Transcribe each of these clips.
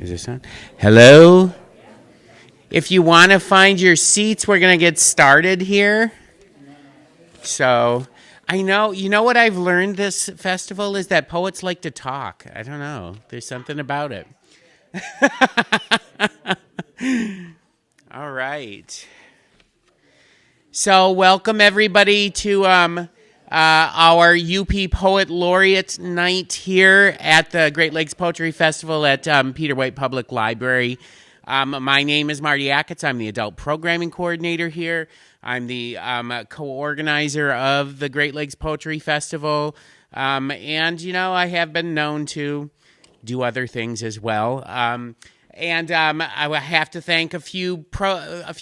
Is this on? Hello? If you want to find your seats, we're going to get started here. So, I know, you know what I've learned this festival is that poets like to talk. I don't know. There's something about it. All right. So, welcome everybody to our UP Poet Laureate night here at the Great Lakes Poetry Festival at Peter White Public Library. My name is Marty Ackitts. I'm the Adult Programming Coordinator here. I'm the co-organizer of the Great Lakes Poetry Festival. And, you know, I have been known to do other things as well. And I have to thank a few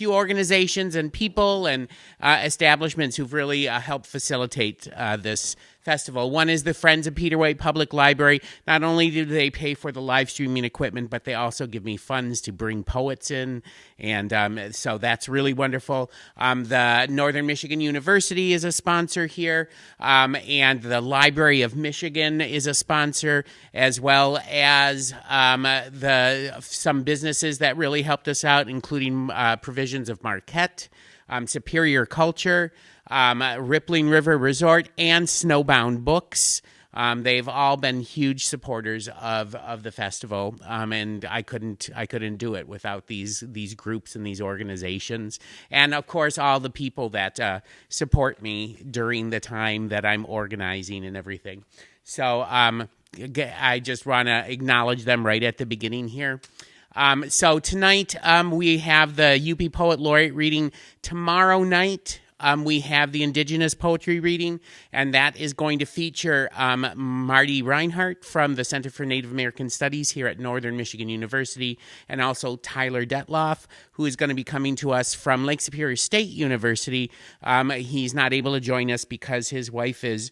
organizations and people and establishments who've really helped facilitate this festival. One is the Friends of Peter White Public Library. Not only do they pay for the live streaming equipment, but they also give me funds to bring poets in, and so that's really wonderful. The Northern Michigan University is a sponsor here, and the Library of Michigan is a sponsor, as well as some businesses that really helped us out, including provisions of Marquette, Superior Culture, Rippling River Resort, and Snowbound Books. They've all been huge supporters of the festival, and I couldn't do it without these groups and these organizations, and of course all the people that support me during the time that I'm organizing and everything. So I just want to acknowledge them right at the beginning here. So tonight we have the UP Poet Laureate reading. Tomorrow night we have the Indigenous Poetry reading, and that is going to feature Marty Reinhardt from the Center for Native American Studies here at Northern Michigan University, and also Tyler Detloff, who is going to be coming to us from Lake Superior State University. He's not able to join us because his wife is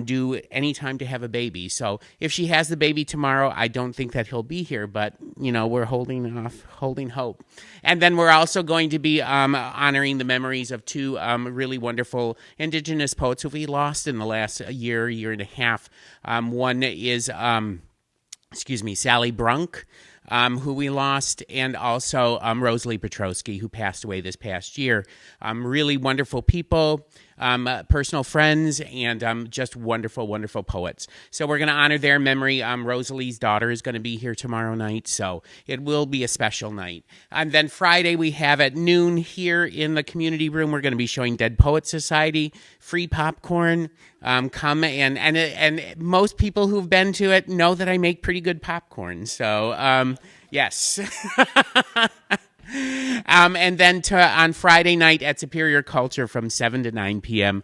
due anytime to have a baby. So if she has the baby tomorrow, I don't think that he'll be here, but, we're holding hope. And then we're also going to be honoring the memories of two really wonderful Indigenous poets who we lost in the last year and a half. One is, Sally Brunk, who we lost, and also Rosalie Petrosky, who passed away this past year. Really wonderful people, personal friends, and just wonderful, wonderful poets. So we're going to honor their memory. Rosalie's daughter is going to be here tomorrow night, so it will be a special night. And then Friday we have at noon here in the community room, we're going to be showing Dead Poets Society, free popcorn. Come and most people who've been to it know that I make pretty good popcorn. So, yes. And then on Friday night at Superior Culture from 7 to 9 p.m.,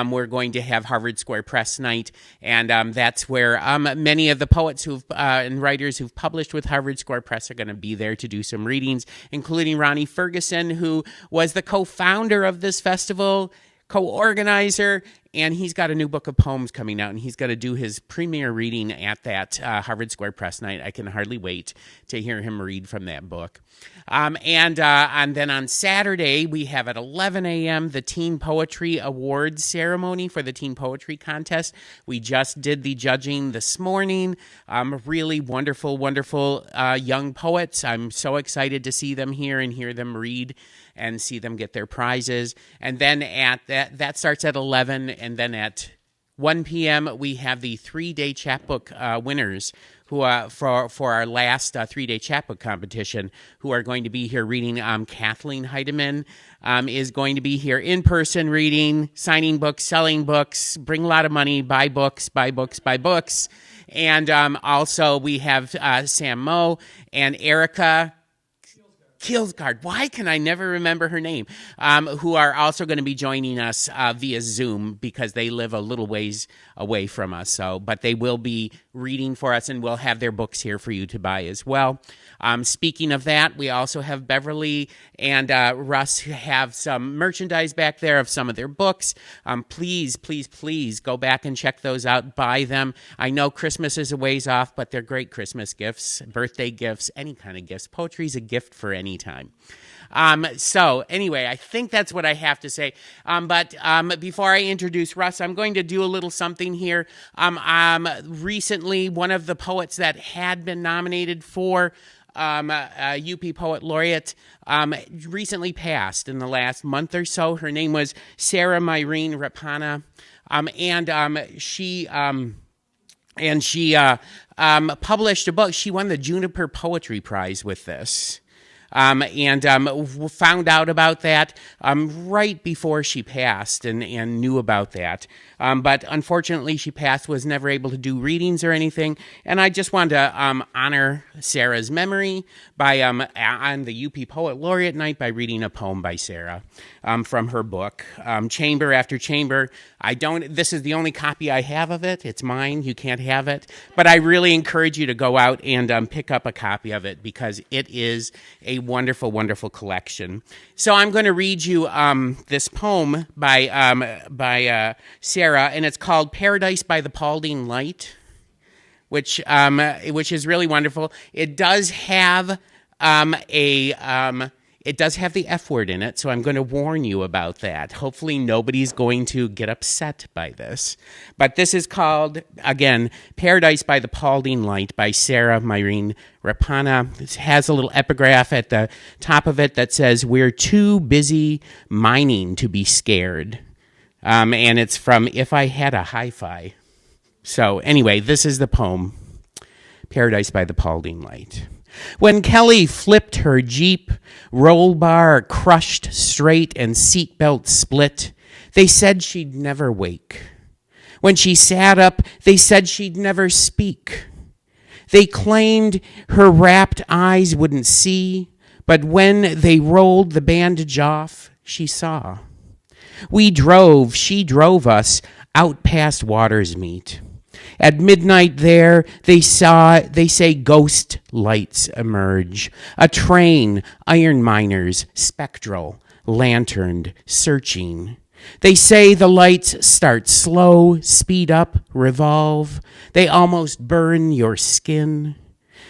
we're going to have Harvard Square Press Night, and that's where many of the poets and writers who've published with Harvard Square Press are going to be there to do some readings, including Ronnie Ferguson, who was the co-founder of this festival, co-organizer, and he's got a new book of poems coming out, and he's going to do his premiere reading at that Harvard Square Press Night. I can hardly wait to hear him read from that book. And then on Saturday, we have at 11 a.m. the Teen Poetry Awards ceremony for the Teen Poetry Contest. We just did the judging this morning. Really wonderful, wonderful young poets. I'm so excited to see them here and hear them read and see them get their prizes. And then at that starts at 11, and then at 1 p.m. we have the 3-day chapbook winners who for our last 3-day chapbook competition, who are going to be here reading. Kathleen Heidemann is going to be here in person reading, signing books, selling books, bring a lot of money, buy books. And also we have Sam Moe and Erica Kilsgard, why can I never remember her name, who are also going to be joining us via Zoom because they live a little ways away from us. But they will be reading for us, and we'll have their books here for you to buy as well. Speaking of that, we also have Beverly and Russ who have some merchandise back there of some of their books. Please go back and check those out. Buy them. I know Christmas is a ways off, but they're great Christmas gifts, birthday gifts, any kind of gifts. Poetry is a gift for any time. So anyway, I think that's what I have to say. But before I introduce Russ, I'm going to do a little something here. Recently, one of the poets that had been nominated for UP Poet Laureate recently passed in the last month or so. Her name was Sarah Myrene Rapana, and she published a book. She won the Juniper Poetry Prize with this. Found out about that right before she passed and knew about that. But unfortunately, she passed, was never able to do readings or anything. And I just wanted to honor Sarah's memory by on the UP Poet Laureate night by reading a poem by Sarah from her book, Chamber After Chamber. This is the only copy I have of it. It's mine. You can't have it. But I really encourage you to go out and pick up a copy of it because it is a wonderful, wonderful collection. So I'm going to read you this poem by Sarah, and it's called Paradise by the Paulding Light, which is really wonderful. It does have it does have the F word in it, so I'm going to warn you about that. Hopefully nobody's going to get upset by this. But this is called, again, Paradise by the Paulding Light by Sarah Myrene Rapana. It has a little epigraph at the top of it that says, "We're too busy mining to be scared." And it's from If I Had a Hi-Fi. So anyway, this is the poem, Paradise by the Paulding Light. When Kelly flipped her Jeep, roll bar crushed straight and seatbelt split, they said she'd never wake. When she sat up, they said she'd never speak. They claimed her rapt eyes wouldn't see, but when they rolled the bandage off, she saw. We drove, she drove us out past Waters Meet. At midnight there, they say ghost lights emerge. A train, iron miners, spectral, lanterned, searching. They say the lights start slow, speed up, revolve. They almost burn your skin.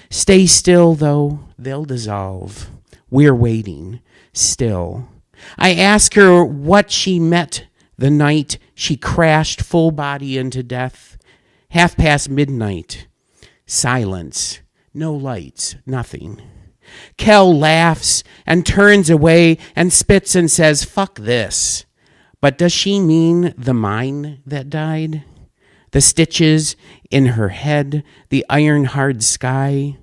Stay still, though, they'll dissolve. We're waiting, still. I ask her what she met the night she crashed full body into death. midnight. Silence. No lights. Nothing. Kel laughs and turns away and spits and says, "Fuck this." But does she mean the mine that died? The stitches in her head, the iron-hard sky?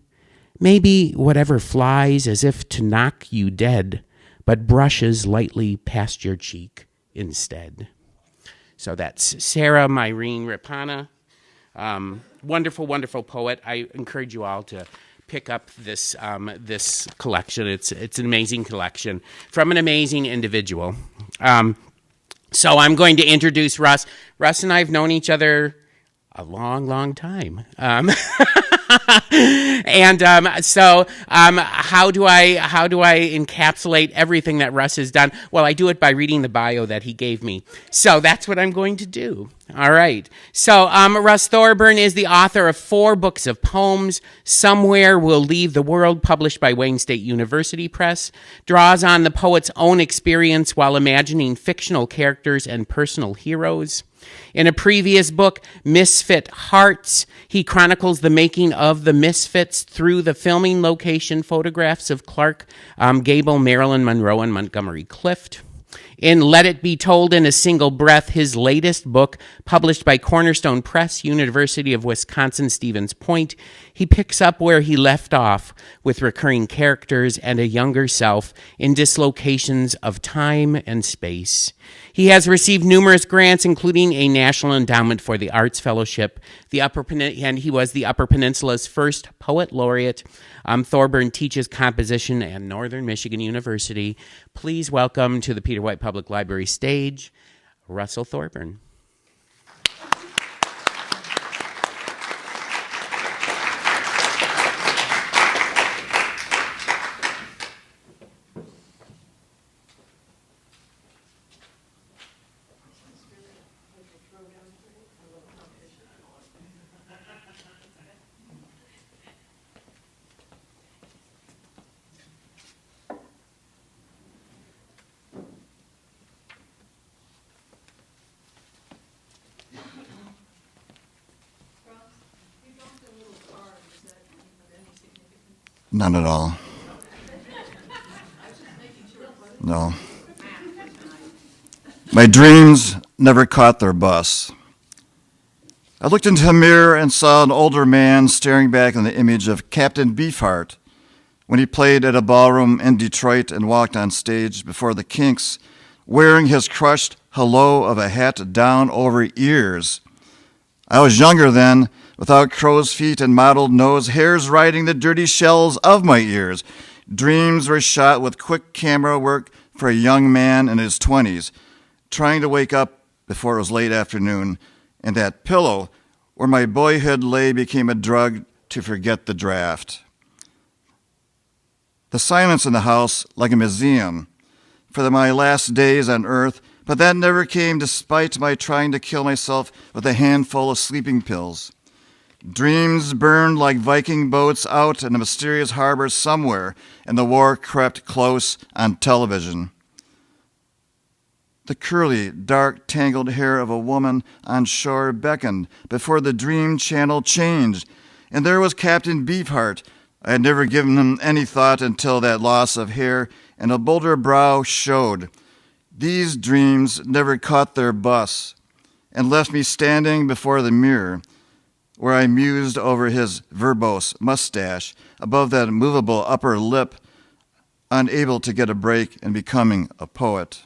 Maybe whatever flies as if to knock you dead, but brushes lightly past your cheek instead. So that's Sarah Myrene Rapana. Wonderful, wonderful poet. I encourage you all to pick up this this collection. It's an amazing collection from an amazing individual. So I'm going to introduce Russ. Russ and I have known each other a long, long time. And so how do I encapsulate everything that Russ has done? Well, I do it by reading the bio that he gave me. So that's what I'm going to do. All right. So Russ Thorburn is the author of 4 books of poems. Somewhere Will Leave the World, published by Wayne State University Press. Draws on the poet's own experience while imagining fictional characters and personal heroes. In a previous book, Misfit Hearts, he chronicles the making of the Misfits through the filming location photographs of Clark Gable, Marilyn Monroe, and Montgomery Clift. In Let It Be Told in a Single Breath, his latest book, published by Cornerstone Press, University of Wisconsin, Stevens Point, he picks up where he left off with recurring characters and a younger self in dislocations of time and space. He has received numerous grants, including a National Endowment for the Arts Fellowship, and he was the Upper Peninsula's first poet laureate. Thorburn teaches composition at Northern Michigan University. Please welcome to the Peter White Public Library stage, Russell Thorburn. None at all. No. My dreams never caught their bus. I looked into a mirror and saw an older man staring back on the image of Captain Beefheart when he played at a ballroom in Detroit and walked on stage before the Kinks, wearing his crushed hello of a hat down over ears. I was younger then, without crow's feet and mottled nose, hairs riding the dirty shells of my ears. Dreams were shot with quick camera work for a young man in his 20s, trying to wake up before it was late afternoon, and that pillow where my boyhood lay became a drug to forget the draft. The silence in the house like a museum for my last days on earth, but that never came despite my trying to kill myself with a handful of sleeping pills. Dreams burned like Viking boats out in a mysterious harbor somewhere, and the war crept close on television. The curly, dark, tangled hair of a woman on shore beckoned before the dream channel changed, and there was Captain Beefheart. I had never given him any thought until that loss of hair and a bolder brow showed. These dreams never caught their bus and left me standing before the mirror, where I mused over his verbose mustache, above that movable upper lip, unable to get a break in becoming a poet.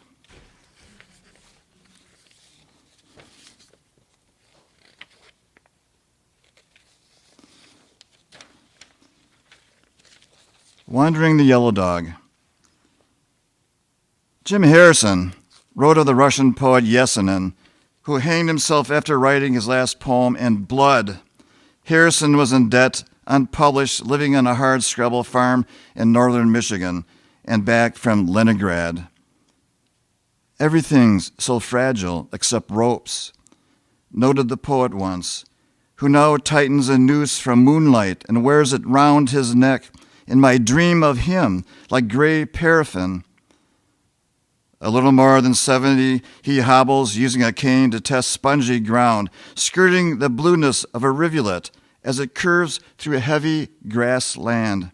Wandering the Yellow Dog. Jim Harrison wrote of the Russian poet Yesenin, who hanged himself after writing his last poem in blood. Harrison was in debt, unpublished, living on a hardscrabble farm in northern Michigan and back from Leningrad. Everything's so fragile except ropes, noted the poet once, who now tightens a noose from moonlight and wears it round his neck in my dream of him like gray paraffin. A little more than 70, he hobbles using a cane to test spongy ground, skirting the blueness of a rivulet as it curves through a heavy grass land.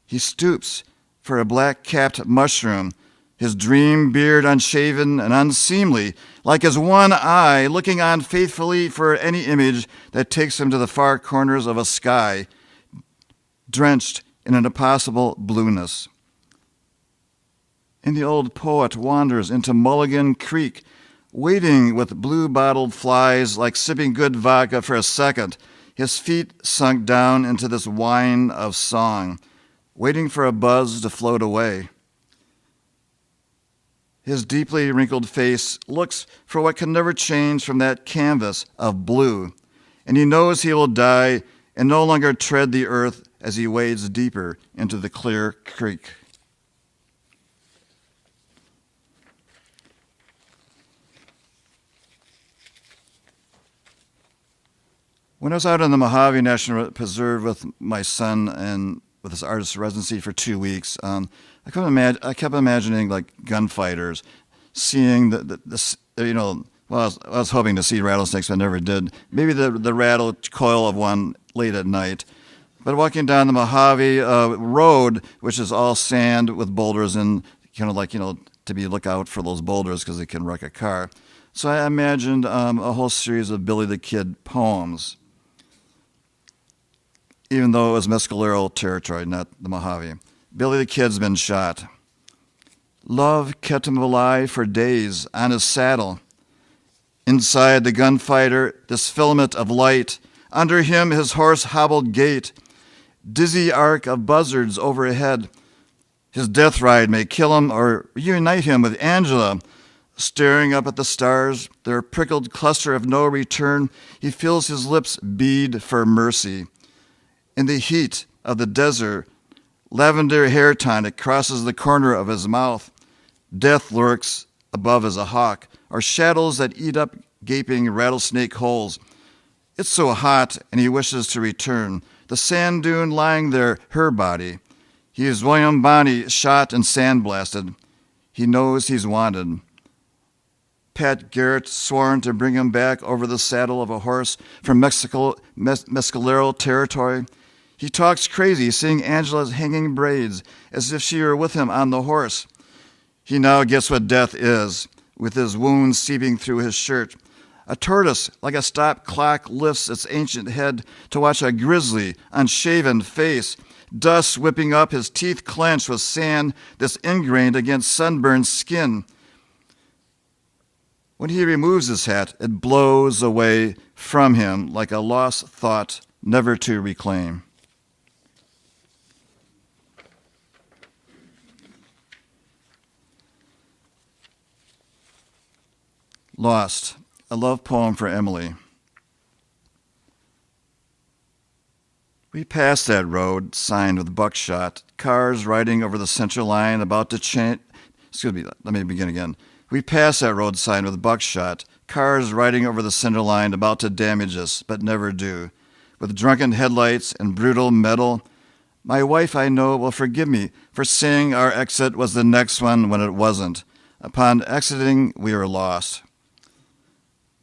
He stoops for a black-capped mushroom, his dream beard unshaven and unseemly, like his one eye looking on faithfully for any image that takes him to the far corners of a sky, drenched in an impossible blueness. And the old poet wanders into Mulligan Creek, waiting with blue-bottled flies like sipping good vodka for a second, his feet sunk down into this wine of song, waiting for a buzz to float away. His deeply wrinkled face looks for what can never change from that canvas of blue, and he knows he will die and no longer tread the earth as he wades deeper into the clear creek. When I was out in the Mojave National Preserve with my son and with his artist residency for 2 weeks, I kept imagining like gunfighters, seeing this. Well, I was hoping to see rattlesnakes, but I never did. Maybe the rattle coil of one late at night. But walking down the Mojave road, which is all sand with boulders and kind of like, to be look out for those boulders because they can wreck a car. So I imagined a whole series of Billy the Kid poems, even though it was Mescalero territory, not the Mojave. Billy the Kid's been shot. Love kept him alive for days on his saddle. Inside the gunfighter, this filament of light. Under him, his horse hobbled gait. Dizzy arc of buzzards overhead. His death ride may kill him or reunite him with Angela. Staring up at the stars, their prickled cluster of no return, he feels his lips bead for mercy. In the heat of the desert, lavender hair tonic crosses the corner of his mouth. Death lurks above as a hawk, or shadows that eat up gaping rattlesnake holes. It's so hot, and he wishes to return. The sand dune lying there, her body. He is William Bonney, shot and sandblasted. He knows he's wanted. Pat Garrett sworn to bring him back over the saddle of a horse from Mescalero territory. He talks crazy, seeing Angela's hanging braids, as if she were with him on the horse. He now gets what death is, with his wounds seeping through his shirt. A tortoise, like a stopped clock, lifts its ancient head to watch a grisly, unshaven face, dust whipping up, his teeth clenched with sand that's ingrained against sunburned skin. When he removes his hat, it blows away from him like a lost thought never to reclaim. Lost, a love poem for Emily. We passed that road, signed with buckshot, cars riding over the central line about to change. Excuse me, let me begin again. We passed that road sign with buckshot, cars riding over the center line about to damage us, but never do. With drunken headlights and brutal metal, my wife, I know, will forgive me for saying our exit was the next one when it wasn't. Upon exiting, we were lost.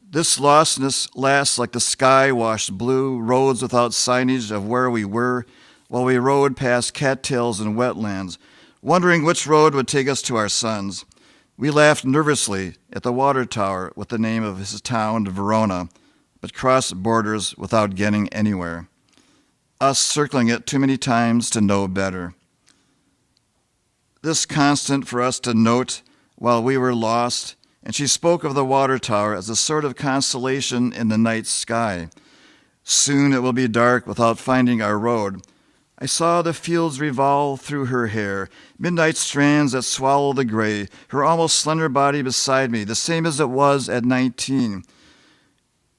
This lostness lasts like the sky-washed blue roads without signage of where we were, while we rode past cattails and wetlands, wondering which road would take us to our sons. We laughed nervously at the water tower with the name of his town, Verona, but cross borders without getting anywhere. Us circling it too many times to know better. This constant for us to note while we were lost, and she spoke of the water tower as a sort of constellation in the night sky. Soon it will be dark without finding our road. I saw the fields revolve through her hair, midnight strands that swallow the gray, her almost slender body beside me, the same as it was at 19.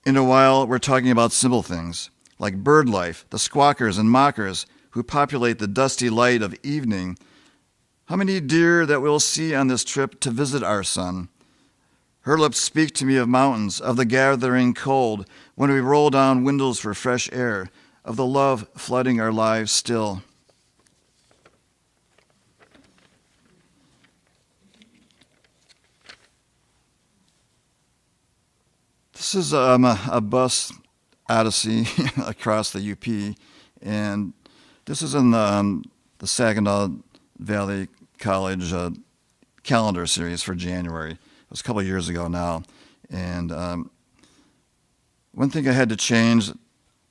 In a while, we're talking about simple things, like bird life, the squawkers and mockers who populate the dusty light of evening. How many deer that we'll see on this trip to visit our son. Her lips speak to me of mountains, of the gathering cold, when we roll down windows for fresh air, of the love flooding our lives still. This is a bus odyssey across the UP, and this is in the Saginaw Valley College calendar series for January. It was a couple of years ago now, and one thing I had to change,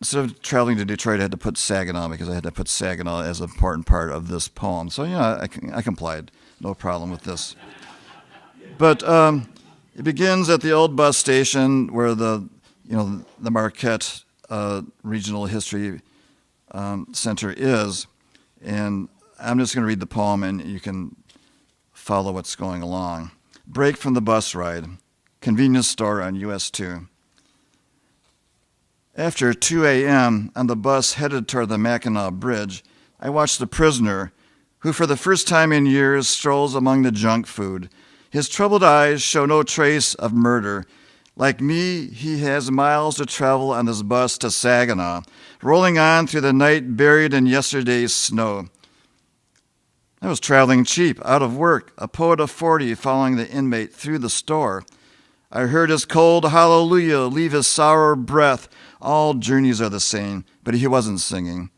instead of traveling to Detroit, I had to put Saginaw because I had to put Saginaw as an important part of this poem. So, I complied. No problem with this. But it begins at the old bus station where the Marquette Regional History Center is. And I'm just going to read the poem and you can follow what's going along. Break from the bus ride. Convenience store on US 2. After 2 a.m., on the bus headed toward the Mackinac Bridge, I watched the prisoner, who for the first time in years strolls among the junk food. His troubled eyes show no trace of murder. Like me, he has miles to travel on this bus to Saginaw, rolling on through the night buried in yesterday's snow. I was traveling cheap, out of work, a poet of 40 following the inmate through the store. I heard his cold hallelujah leave his sour breath. All journeys are the same, but he wasn't singing.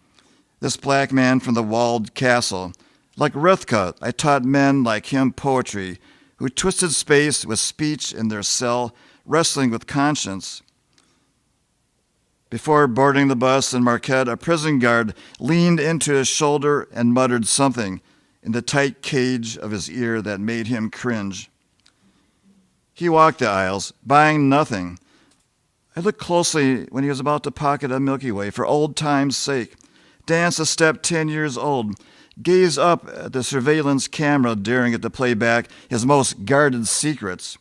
This black man from the walled castle. Like Rithka, I taught men like him poetry, who twisted space with speech in their cell, wrestling with conscience. Before boarding the bus in Marquette, a prison guard leaned into his shoulder and muttered something in the tight cage of his ear that made him cringe. He walked the aisles, buying nothing. I looked closely when he was about to pocket a Milky Way for old time's sake, dance a step 10 years old, gaze up at the surveillance camera daring it to play back his most guarded secrets.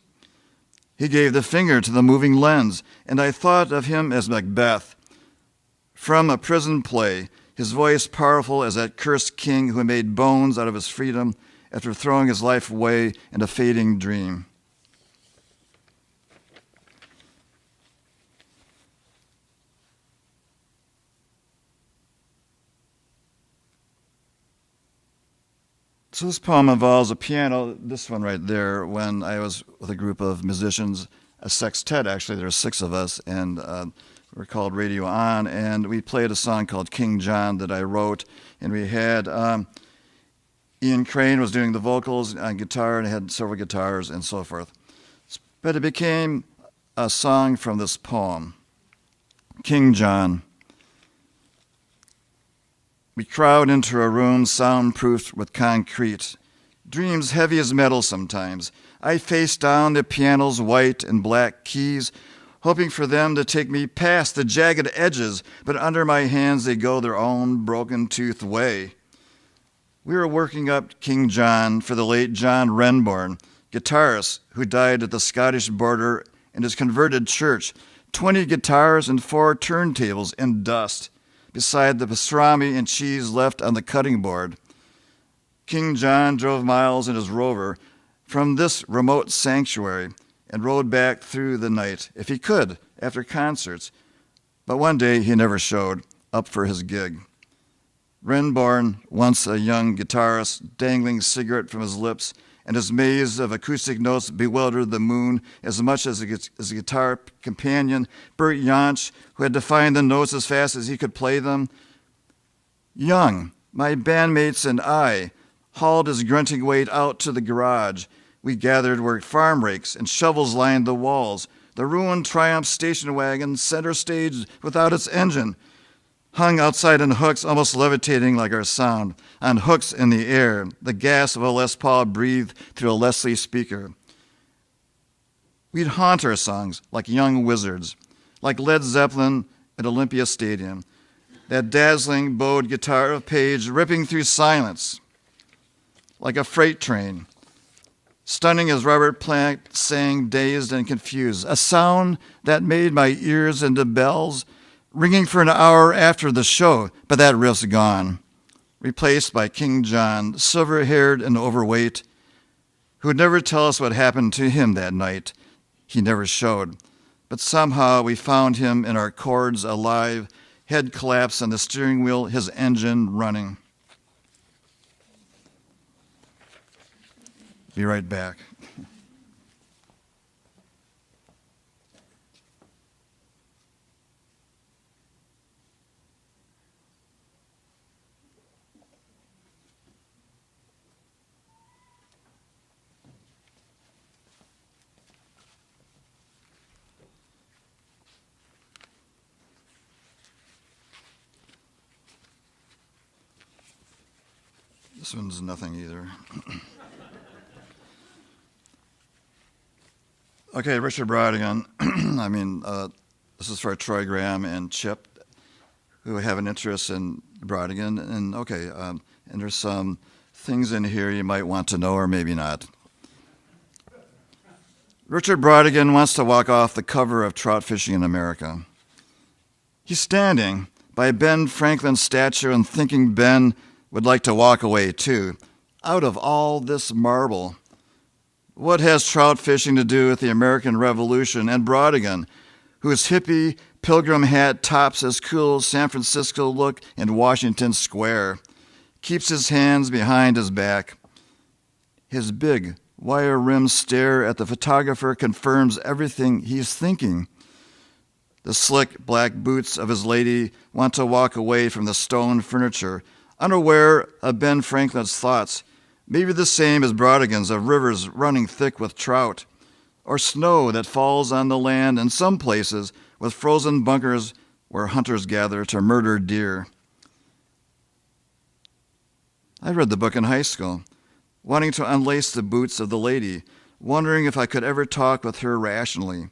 He gave the finger to the moving lens, and I thought of him as Macbeth. From a prison play, his voice powerful as that cursed king who made bones out of his freedom after throwing his life away in a fading dream. So this poem involves a piano, this one right there, when I was with a group of musicians, a sextet actually, there were 6 of us, and we're called Radio On, and we played a song called King John that I wrote, and we had Ian Crane was doing the vocals on guitar, and I had several guitars and so forth. But it became a song from this poem, King John. We crowd into a room soundproofed with concrete, dreams heavy as metal sometimes. I face down the piano's white and black keys, hoping for them to take me past the jagged edges, but under my hands they go their own broken-toothed way. We were working up King John for the late John Renborn, guitarist who died at the Scottish border in his converted church, 20 guitars and 4 turntables in dust, beside the pastrami and cheese left on the cutting board. King John drove miles in his Rover from this remote sanctuary and rode back through the night, if he could, after concerts. But one day he never showed up for his gig. Renborn, once a young guitarist, dangling cigarette from his lips, and his maze of acoustic notes bewildered the moon as much as his guitar companion, Bert Jansch, who had to find the notes as fast as he could play them. Young, my bandmates and I hauled his grunting weight out to the garage. We gathered where farm rakes and shovels lined the walls. the ruined Triumph station wagon, center stage without its engine, hung outside on hooks, almost levitating like our sound, on hooks in the air, the gas of a Les Paul breathed through a Leslie speaker. We'd haunt our songs like young wizards, like Led Zeppelin at Olympia Stadium, that dazzling bowed guitar of Page ripping through silence like a freight train, stunning as Robert Plant sang dazed and confused, a sound that made my ears into bells, ringing for an hour after the show, but that riff's gone, replaced by King John, silver-haired and overweight, who would never tell us what happened to him that night. He never showed, but somehow we found him in our chords alive, head collapsed on the steering wheel, his engine running. Be right back. This one's nothing either. Okay, Richard Brodigan. This is for Troy Graham and Chip, who have an interest in Brodigan. And there's some things in here you might want to know or maybe not. Richard Brodigan wants to walk off the cover of Trout Fishing in America. He's standing by Ben Franklin's statue and thinking Ben would like to walk away too. Out of all this marble, what has trout fishing to do with the American Revolution and Brodigan, whose hippie pilgrim hat tops his cool San Francisco look in Washington Square, keeps his hands behind his back? His big, wire-rimmed stare at the photographer confirms everything he's thinking. The slick black boots of his lady want to walk away from the stone furniture, unaware of Ben Franklin's thoughts, maybe the same as Brodigan's, of rivers running thick with trout, or snow that falls on the land in some places with frozen bunkers where hunters gather to murder deer. I read the book in high school, wanting to unlace the boots of the lady, wondering if I could ever talk with her rationally,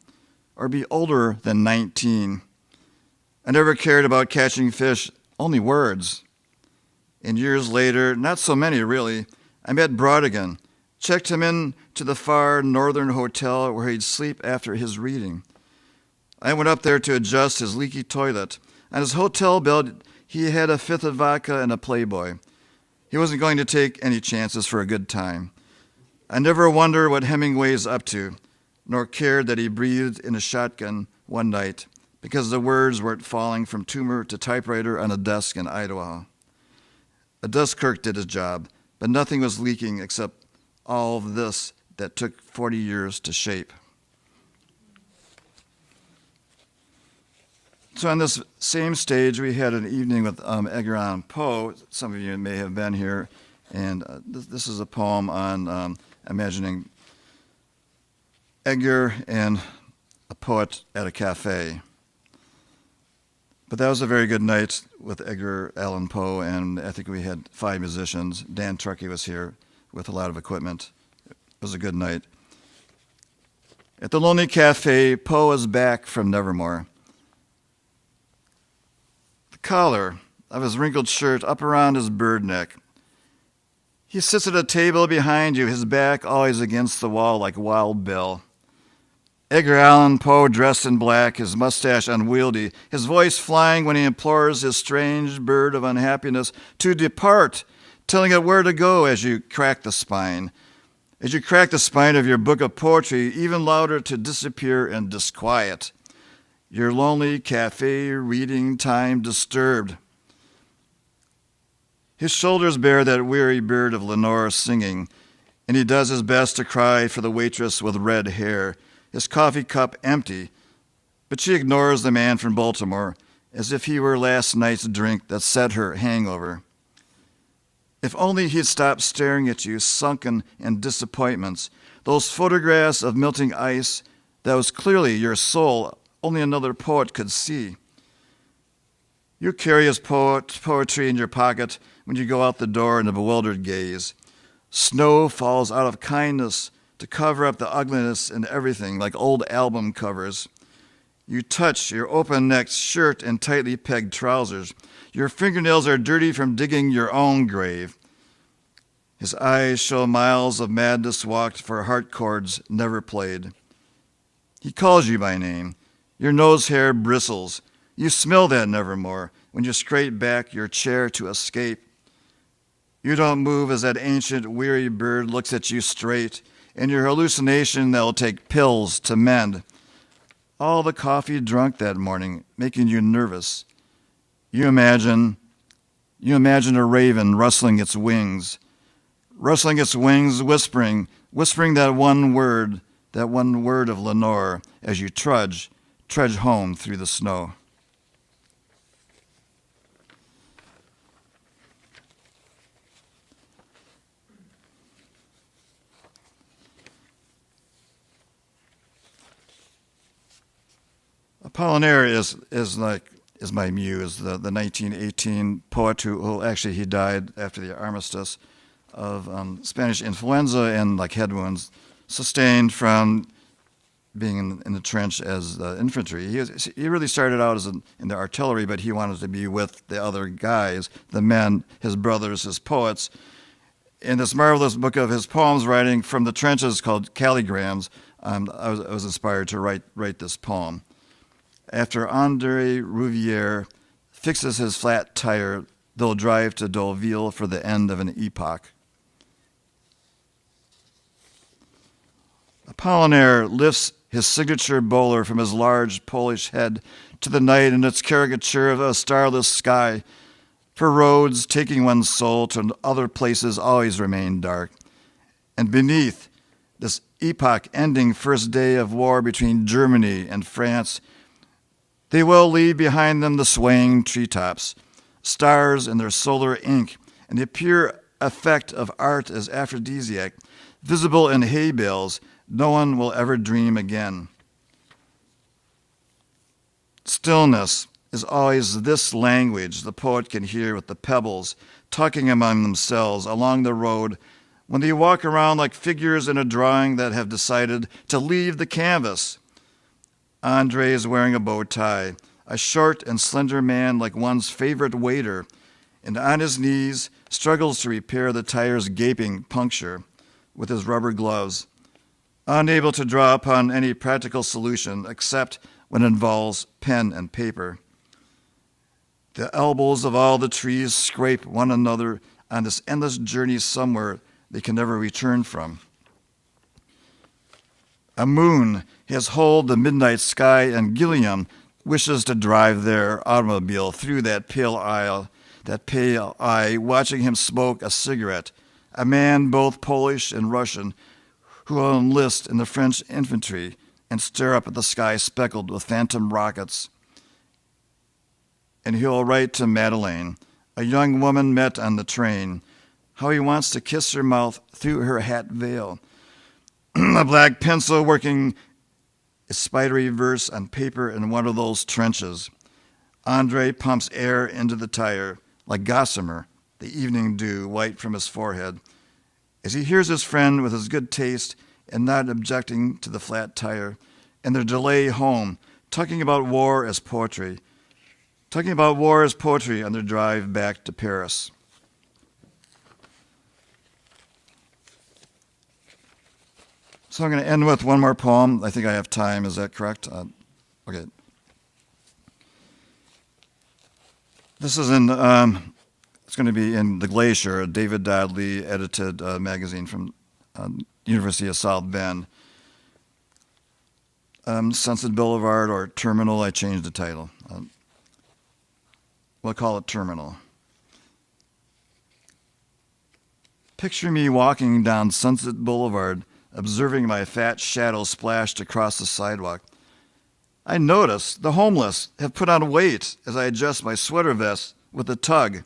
or be older than 19. I never cared about catching fish, only words. And years later, not so many really, I met Brodigan, checked him in to the far northern hotel where he'd sleep after his reading. I went up there to adjust his leaky toilet. On his hotel bill, he had a fifth of vodka and a Playboy. He wasn't going to take any chances for a good time. I never wondered what Hemingway's up to, nor cared that he breathed in a shotgun one night because the words weren't falling from tumor to typewriter on a desk in Idaho. A dust clerk did his job, but nothing was leaking except all of this that took 40 years to shape. So on this same stage, we had an evening with Edgar Allan Poe. Some of you may have been here, and this is a poem on imagining Edgar and a poet at a cafe. But that was a very good night with Edgar Allan Poe, and I think we had 5 musicians. Dan Truckee was here with a lot of equipment. It was a good night. At the Lonely Cafe, Poe is back from Nevermore. The collar of his wrinkled shirt up around his bird neck. He sits at a table behind you, his back always against the wall like Wild Bill. Edgar Allan Poe dressed in black, his mustache unwieldy, his voice flying when he implores his strange bird of unhappiness to depart, telling it where to go as you crack the spine. As you crack the spine of your book of poetry, even louder to disappear in disquiet. Your lonely cafe reading time disturbed. His shoulders bear that weary bird of Lenore singing, and he does his best to cry for the waitress with red hair, his coffee cup empty, but she ignores the man from Baltimore as if he were last night's drink that set her hangover. If only he'd stop staring at you, sunken in disappointments, those photographs of melting ice that was clearly your soul only another poet could see. You carry his poetry in your pocket when you go out the door in a bewildered gaze. Snow falls out of kindness to cover up the ugliness in everything, like old album covers. You touch your open-necked shirt and tightly pegged trousers. Your fingernails are dirty from digging your own grave. His eyes show miles of madness walked for heart chords never played. He calls you by name. Your nose hair bristles. You smell that nevermore when you scrape back your chair to escape. You don't move as that ancient, weary bird looks at you straight, in your hallucination that'll take pills to mend. All the coffee drunk that morning, making you nervous. You imagine a raven rustling its wings, whispering that one word of Lenore as you trudge home through the snow. Apollinaire is my muse, the 1918 poet who actually he died after the armistice of Spanish influenza and head wounds sustained from being in the trench as infantry. He really started out in the artillery, but he wanted to be with the other guys, the men, his brothers, his poets. In this marvelous book of his poems writing from the trenches called Calligrams, I was inspired to write this poem. After André Rouvière fixes his flat tire, they'll drive to Deauville for the end of an epoch. Apollinaire lifts his signature bowler from his large Polish head to the night in its caricature of a starless sky, for roads taking one's soul to other places always remain dark. And beneath this epoch-ending first day of war between Germany and France, they will leave behind them the swaying treetops, stars in their solar ink, and the pure effect of art as aphrodisiac, visible in hay bales no one will ever dream again. Stillness is always this language the poet can hear with the pebbles talking among themselves along the road when they walk around like figures in a drawing that have decided to leave the canvas. Andre is wearing a bow tie, a short and slender man like one's favorite waiter, and on his knees struggles to repair the tire's gaping puncture with his rubber gloves, unable to draw upon any practical solution except when it involves pen and paper. The elbows of all the trees scrape one another on this endless journey somewhere they can never return from. A moon has hold the midnight sky, and Gilliam wishes to drive their automobile through that pale eye, watching him smoke a cigarette, a man both Polish and Russian, who will enlist in the French infantry and stare up at the sky speckled with phantom rockets. And he'll write to Madeleine, a young woman met on the train, how he wants to kiss her mouth through her hat veil. A black pencil working a spidery verse on paper in one of those trenches. Andre pumps air into the tire, like gossamer, the evening dew white from his forehead, as he hears his friend with his good taste and not objecting to the flat tire, and their delay home, talking about war as poetry on their drive back to Paris. So I'm going to end with one more poem. I think I have time. Is that correct? Okay. This is it's going to be in The Glacier, a David Dodley edited magazine from University of South Bend. Sunset Boulevard or Terminal, I changed the title. We'll call it Terminal. Picture me walking down Sunset Boulevard, observing my fat shadow splashed across the sidewalk. I notice the homeless have put on weight as I adjust my sweater vest with a tug,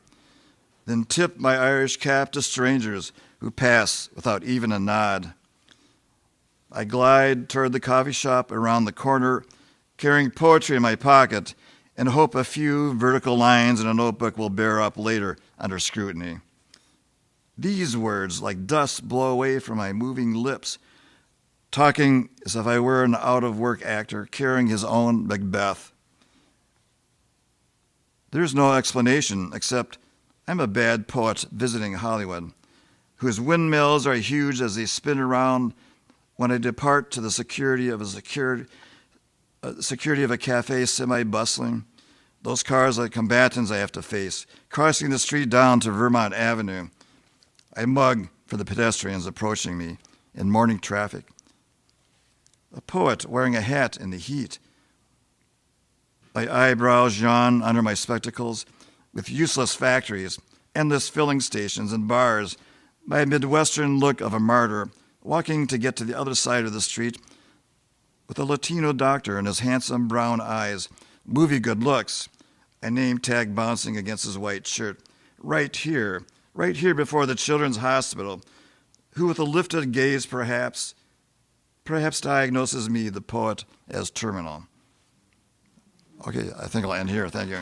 then tip my Irish cap to strangers who pass without even a nod. I glide toward the coffee shop around the corner, carrying poetry in my pocket, and hope a few vertical lines in a notebook will bear up later under scrutiny. These words, like dust, blow away from my moving lips, talking as if I were an out-of-work actor carrying his own Macbeth. There's no explanation except I'm a bad poet visiting Hollywood, whose windmills are huge as they spin around when I depart to the security of a cafe semi-bustling. Those cars like combatants I have to face, crossing the street down to Vermont Avenue. I mug for the pedestrians approaching me in morning traffic. A poet wearing a hat in the heat. My eyebrows yawn under my spectacles with useless factories, endless filling stations and bars, my Midwestern look of a martyr, walking to get to the other side of the street with a Latino doctor and his handsome brown eyes, movie good looks, a name tag bouncing against his white shirt. Right here before the Children's Hospital, who with a lifted gaze perhaps diagnoses me, the poet, as terminal. Okay, I think I'll end here. Thank you.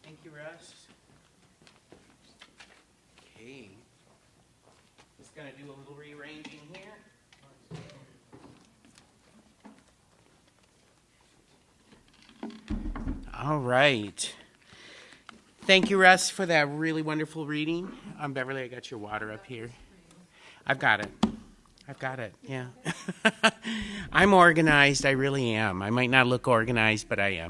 Thank you, Russ. Okay. Just going to do a little rearranging here. All right. Thank you, Russ, for that really wonderful reading. Beverly, I got your water up here. I've got it, yeah. I'm organized, I really am. I might not look organized, but I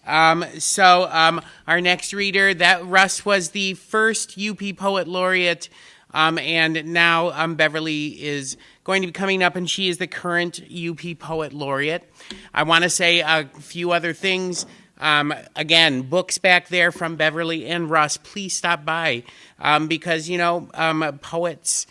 am. Our next reader, that Russ was the first UP Poet Laureate, and now Beverly is going to be coming up, and she is the current UP Poet Laureate. I want to say a few other things. Again, books back there from Beverly and Russ. Please stop by because, poets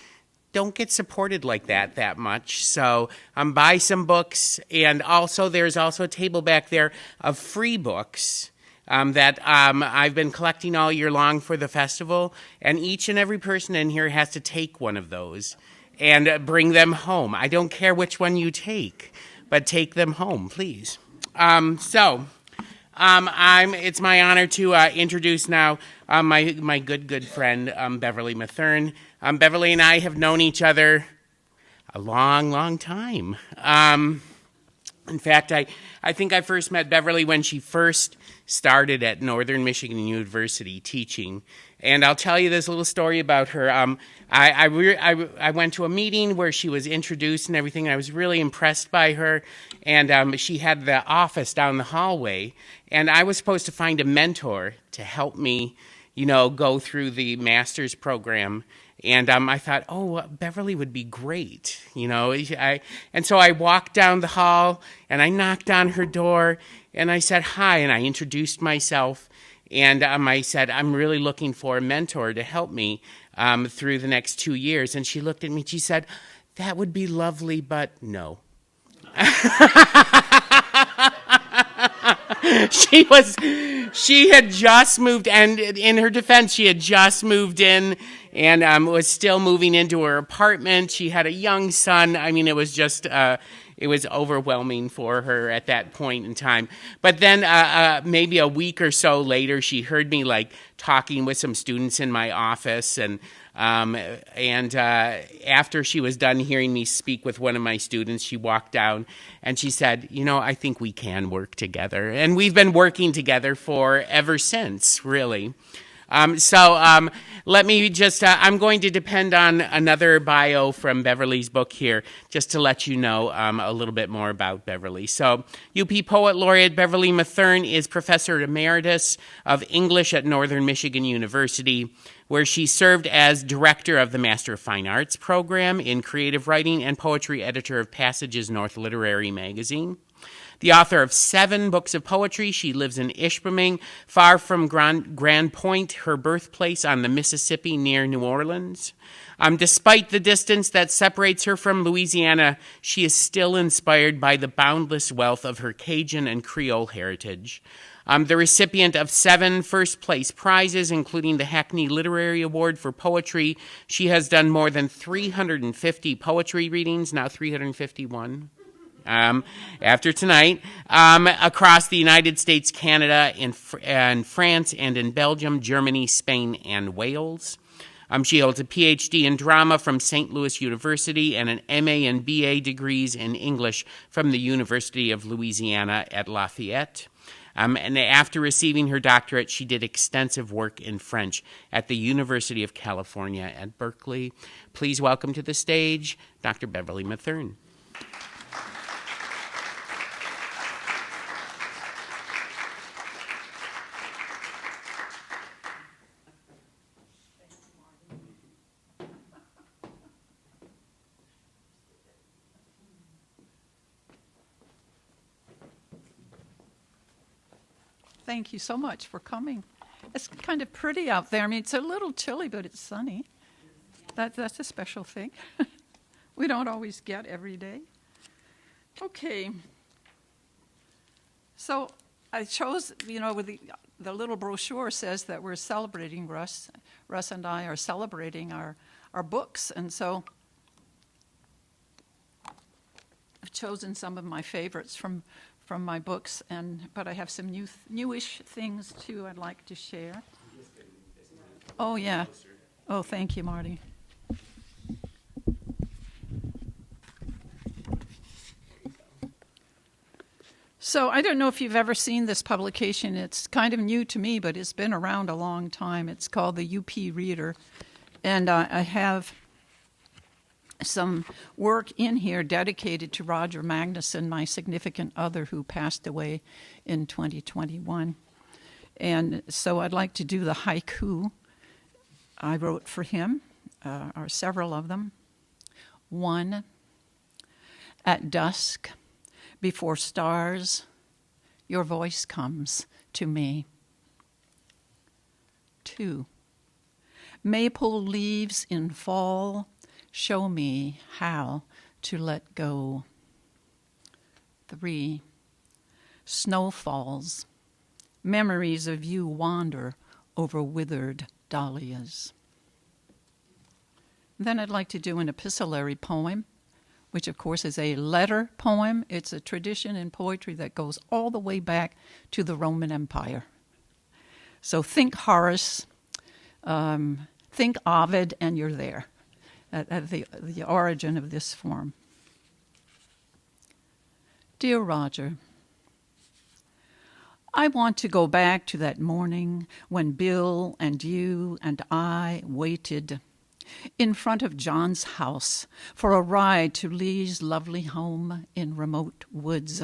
don't get supported like that much. So buy some books. And also there's also a table back there of free books that I've been collecting all year long for the festival. And each and every person in here has to take one of those and bring them home. I don't care which one you take, but take them home, please. It's my honor to introduce now my good friend, Beverly Mathern. Beverly and I have known each other a long time. In fact, I think I first met Beverly when she first started at Northern Michigan University teaching. And I'll tell you this little story about her. I went to a meeting where she was introduced and everything, and I was really impressed by her. And she had the office down the hallway, and I was supposed to find a mentor to help me, go through the master's program. And I thought, Beverly would be great, And so I walked down the hall, and I knocked on her door, and I said hi, and I introduced myself. And I said, I'm really looking for a mentor to help me through the next 2 years. And she looked at me, she said, that would be lovely, but no. She had just moved, and in her defense, she had just moved in and was still moving into her apartment. She had a young son. I mean, it was just, it was overwhelming for her at that point in time. But then maybe a week or so later, she heard me talking with some students in my office, and after she was done hearing me speak with one of my students, she walked down and she said, I think we can work together. And we've been working together for ever since, really. Let me just, I'm going to depend on another bio from Beverly's book here, just to let you know a little bit more about Beverly. So, UP Poet Laureate Beverly Mathern is Professor Emeritus of English at Northern Michigan University, where she served as Director of the Master of Fine Arts program in Creative Writing and Poetry Editor of Passages North Literary Magazine. The author of 7 books of poetry, she lives in Ishpeming, far from Grand Point, her birthplace on the Mississippi near New Orleans. Despite the distance that separates her from Louisiana, she is still inspired by the boundless wealth of her Cajun and Creole heritage. The recipient of 7 first-place prizes, including the Hackney Literary Award for Poetry. She has done more than 350 poetry readings, now 351. After tonight, across the United States, Canada, and France, and in Belgium, Germany, Spain, and Wales. She holds a PhD in drama from St. Louis University and an MA and BA degrees in English from the University of Louisiana at Lafayette. And after receiving her doctorate, she did extensive work in French at the University of California at Berkeley. Please welcome to the stage Dr. Beverly Mathern. Thank you so much for coming. It's kind of pretty out there. I mean, it's a little chilly, but it's sunny. That's a special thing. We don't always get every day. Okay. So I chose, with the little brochure says that we're celebrating Russ. Russ and I are celebrating our books, and so I've chosen some of my favorites from my books, but I have some newish things too I'd like to share. Oh yeah. Oh, thank you, Marty. So I don't know if you've ever seen this publication. It's kind of new to me, but it's been around a long time. It's called the UP Reader, and I have some work in here dedicated to Roger Magnuson, my significant other who passed away in 2021. And so I'd like to do the haiku I wrote for him, or several of them. 1, at dusk, before stars, your voice comes to me. 2, maple leaves in fall, show me how to let go. 3, snow falls. Memories of you wander over withered dahlias. Then I'd like to do an epistolary poem, which of course is a letter poem. It's a tradition in poetry that goes all the way back to the Roman Empire. So think Horace, think Ovid, and you're there. At the origin of this form. Dear Roger, I want to go back to that morning when Bill and you and I waited in front of John's house for a ride to Lee's lovely home in remote woods.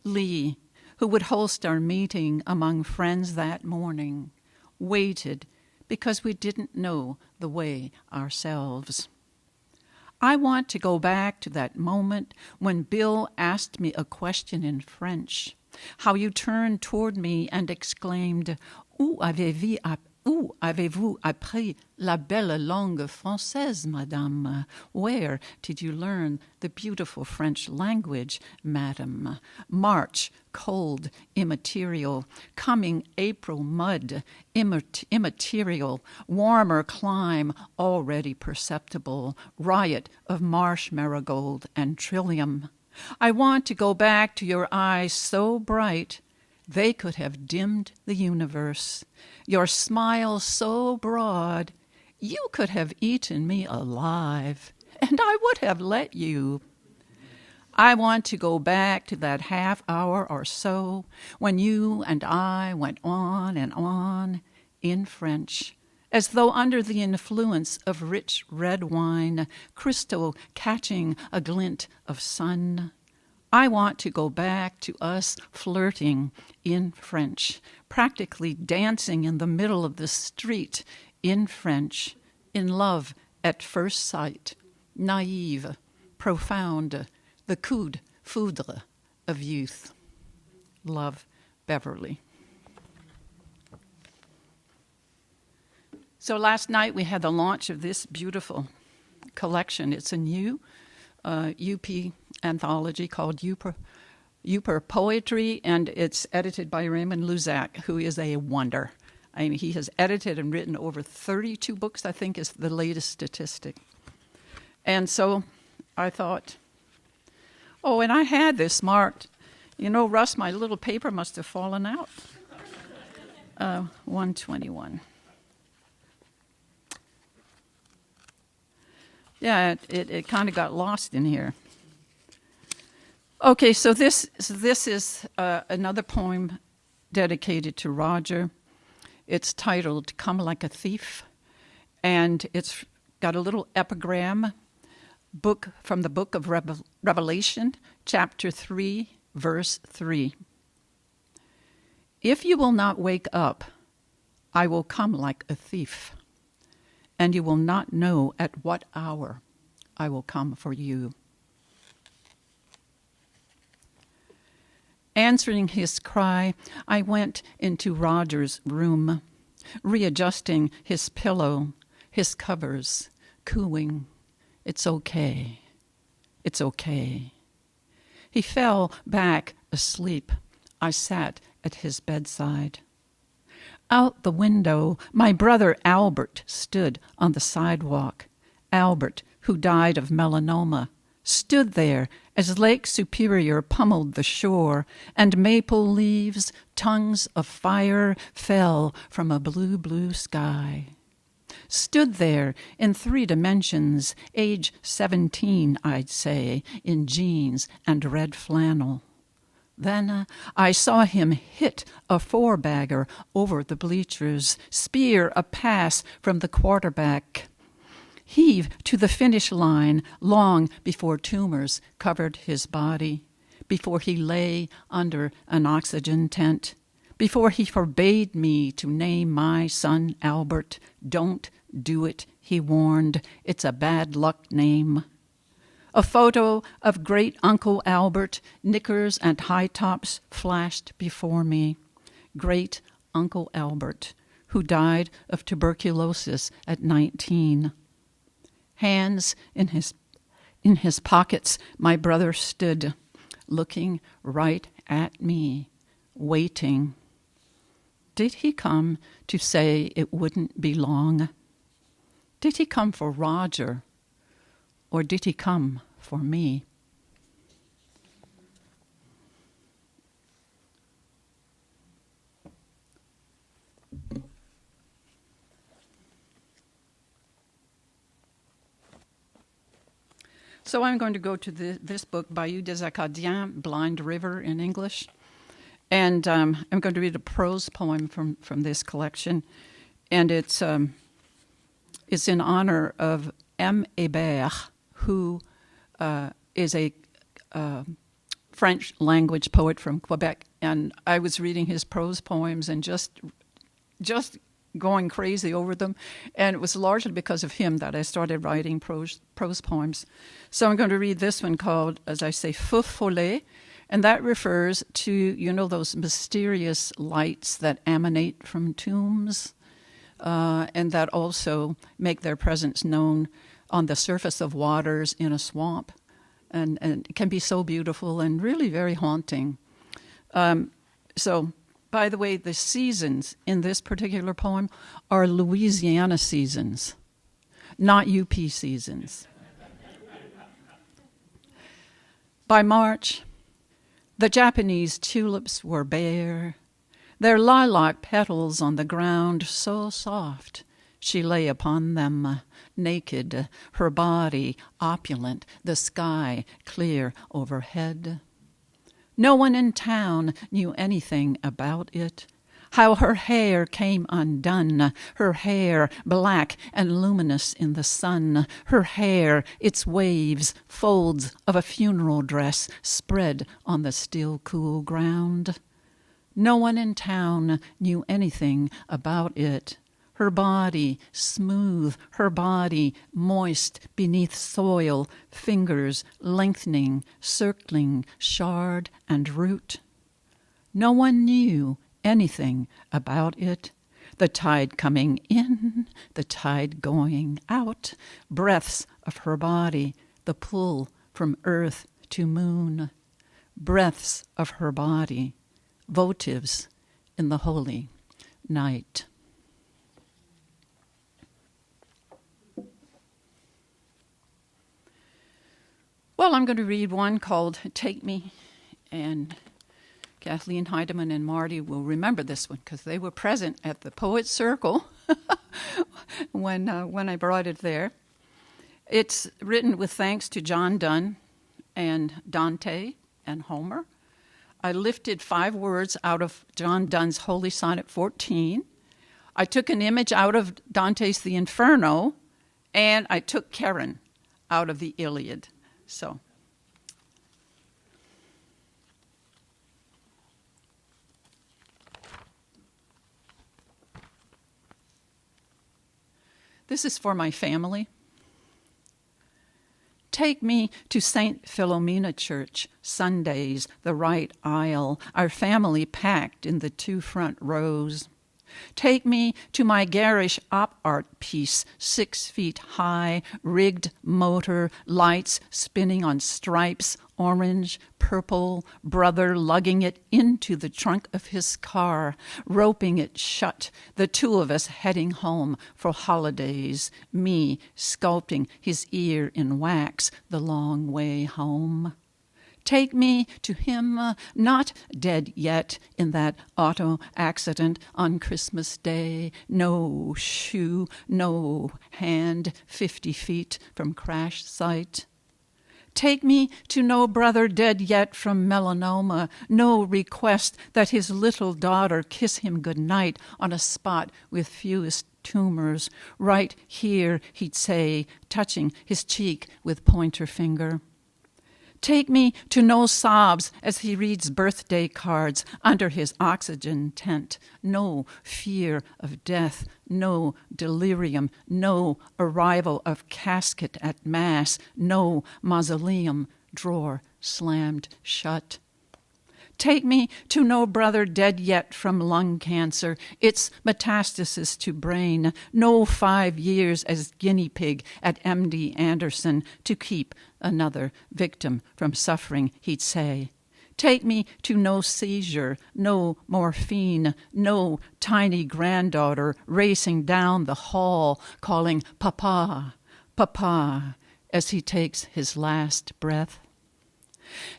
Lee, who would host our meeting among friends that morning, waited because we didn't know the way ourselves. I want to go back to that moment when Bill asked me a question in French, how you turned toward me and exclaimed, Où avez-vous appris la belle langue française, madame? Where did you learn the beautiful French language, madam? March, cold, immaterial. Coming April, mud, immaterial. Warmer clime, already perceptible. Riot of marsh marigold and trillium. I want to go back to your eyes so bright they could have dimmed the universe. Your smile so broad, you could have eaten me alive, and I would have let you. I want to go back to that half hour or so when you and I went on and on in French, as though under the influence of rich red wine, crystal catching a glint of sun. I want to go back to us flirting in French, practically dancing in the middle of the street in French, in love at first sight, naive, profound, the coup de foudre, of youth. Love, Beverly. So last night we had the launch of this beautiful collection. It's a new UP anthology called Upper Poetry, and it's edited by Raymond Luzak, who is a wonder. I mean, he has edited and written over 32 books, I think is the latest statistic. And so I thought, oh, and I had this marked. You know, Russ, my little paper must have fallen out. 121. Yeah, it kind of got lost in here. Okay, so this is another poem dedicated to Roger. It's titled "Come Like a Thief," and it's got a little epigram book from the book of Revelation, chapter 3, verse 3. If you will not wake up, I will come like a thief, and you will not know at what hour I will come for you. Answering his cry, I went into Roger's room, readjusting his pillow, his covers, cooing, "It's okay, it's okay." He fell back asleep. I sat at his bedside. Out the window, my brother Albert stood on the sidewalk. Albert, who died of melanoma, stood there as Lake Superior pummeled the shore, and maple leaves, tongues of fire, fell from a blue, blue sky. Stood there in 3 dimensions, age 17, I'd say, in jeans and red flannel. Then I saw him hit a 4-bagger over the bleachers, spear a pass from the quarterback, heave to the finish line long before tumors covered his body, before he lay under an oxygen tent, before he forbade me to name my son Albert. Don't do it, he warned. It's a bad luck name. A photo of great Uncle Albert, knickers and high tops, flashed before me. Great Uncle Albert, who died of tuberculosis at 19. Hands in his pockets, my brother stood, looking right at me, waiting. Did he come to say it wouldn't be long? Did he come for Roger, or did he come for me? So I'm going to go to this book, Bayou des Acadiens, Blind River in English. And I'm going to read a prose poem from this collection. And it's in honor of M. Hébert, who is a French language poet from Quebec. And I was reading his prose poems and just going crazy over them. And it was largely because of him that I started writing prose poems. So I'm going to read this one called, as I say, Feu Follet. And that refers to, you know, those mysterious lights that emanate from tombs and that also make their presence known on the surface of waters in a swamp. And it can be so beautiful and really very haunting. So, by the way, the seasons in this particular poem are Louisiana seasons, not UP seasons. By March, the Japanese tulips were bare, their lilac petals on the ground so soft. She lay upon them, naked, her body opulent, the sky clear overhead. No one in town knew anything about it, how her hair came undone, her hair black and luminous in the sun, her hair, its waves, folds of a funeral dress spread on the still cool ground. No one in town knew anything about it, her body smooth, her body moist beneath soil, fingers lengthening, circling shard and root. No one knew anything about it. The tide coming in, the tide going out, breaths of her body, the pull from earth to moon, breaths of her body, votives in the holy night. Well, I'm going to read one called Take Me, and Kathleen Heidemann and Marty will remember this one because they were present at the Poets Circle when I brought it there. It's written with thanks to John Donne and Dante and Homer. I lifted 5 words out of John Donne's Holy Sonnet 14. I took an image out of Dante's The Inferno, and I took Charon out of the Iliad. So, this is for my family. Take me to St. Philomena Church, Sundays, the right aisle, our family packed in the 2 front rows. Take me to my garish op art piece, 6 feet high, rigged motor, lights spinning on stripes, orange, purple, brother lugging it into the trunk of his car, roping it shut, the 2 of us heading home for holidays, me sculpting his ear in wax the long way home. Take me to him, not dead yet in that auto accident on Christmas Day. No shoe, no hand, 50 feet from crash site. Take me to no brother dead yet from melanoma, no request that his little daughter kiss him goodnight on a spot with fewest tumors. Right here, he'd say, touching his cheek with pointer finger. Take me to no sobs as he reads birthday cards under his oxygen tent. No fear of death, no delirium, no arrival of casket at mass, no mausoleum drawer slammed shut. Take me to no brother dead yet from lung cancer, its metastasis to brain, no 5 years as guinea pig at MD Anderson to keep another victim from suffering, he'd say. Take me to no seizure, no morphine, no tiny granddaughter racing down the hall calling Papa, Papa, as he takes his last breath.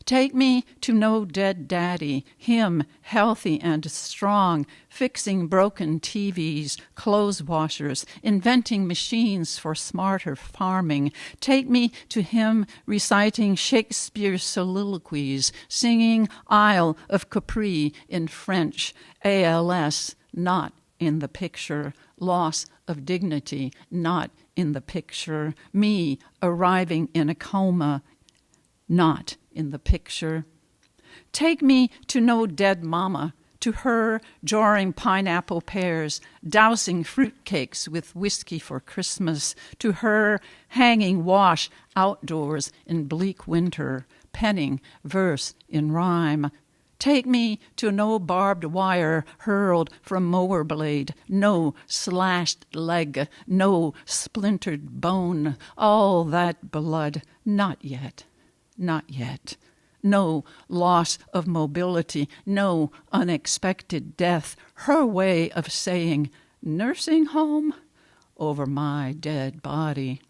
Take me to no dead daddy, him healthy and strong, fixing broken TVs, clothes washers, inventing machines for smarter farming. Take me to him reciting Shakespeare's soliloquies, singing Isle of Capri in French, ALS not in the picture, loss of dignity not in the picture, me arriving in a coma not in the picture. Take me to no dead mama, to her jarring pineapple pears, dousing fruitcakes with whiskey for Christmas, to her hanging wash outdoors in bleak winter, penning verse in rhyme. Take me to no barbed wire hurled from mower blade, no slashed leg, no splintered bone, all that blood, not yet. Not yet. No loss of mobility, no unexpected death. Her way of saying, nursing home over my dead body.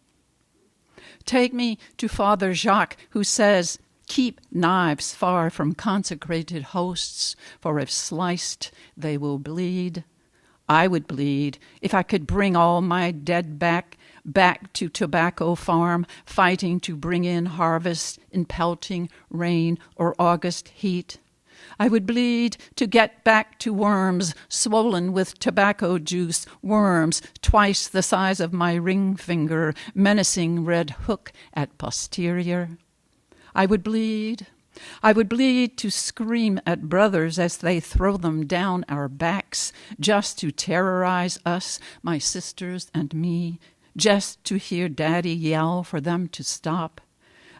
Take me to Father Jacques, who says, keep knives far from consecrated hosts, for if sliced, they will bleed. I would bleed if I could bring all my dead back to tobacco farm, fighting to bring in harvest in pelting rain or August heat. I would bleed to get back to worms swollen with tobacco juice, worms twice the size of my ring finger, menacing red hook at posterior. I would bleed I would bleed to scream at brothers as they throw them down our backs, just to terrorize us, my sisters and me, just to hear Daddy yell for them to stop.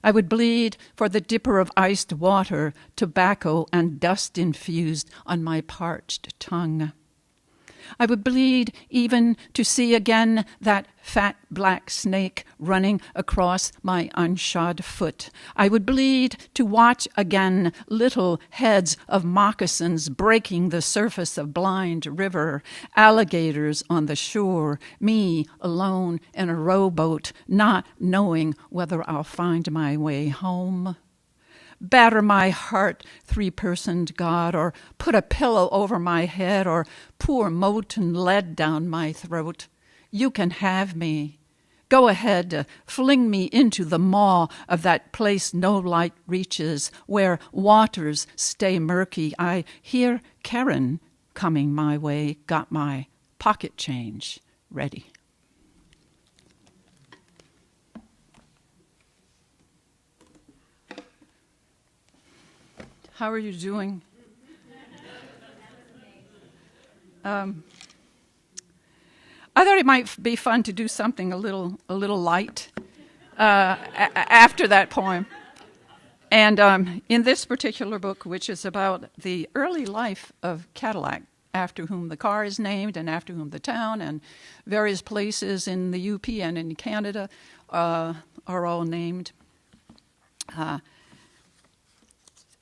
I would bleed for the dipper of iced water, tobacco and dust infused on my parched tongue. I would bleed even to see again that fat black snake running across my unshod foot. I would bleed to watch again little heads of moccasins breaking the surface of blind river, alligators on the shore, me alone in a rowboat, not knowing whether I'll find my way home. Batter my heart, three-personed God, or put a pillow over my head, or pour molten lead down my throat. You can have me. Go ahead, fling me into the maw of that place no light reaches, where waters stay murky. I hear Karen coming my way, got my pocket change ready. How are you doing? I thought it might be fun to do something a little light after that poem. And in this particular book, which is about the early life of Cadillac, after whom the car is named and after whom the town and various places in the UP and in Canada are all named.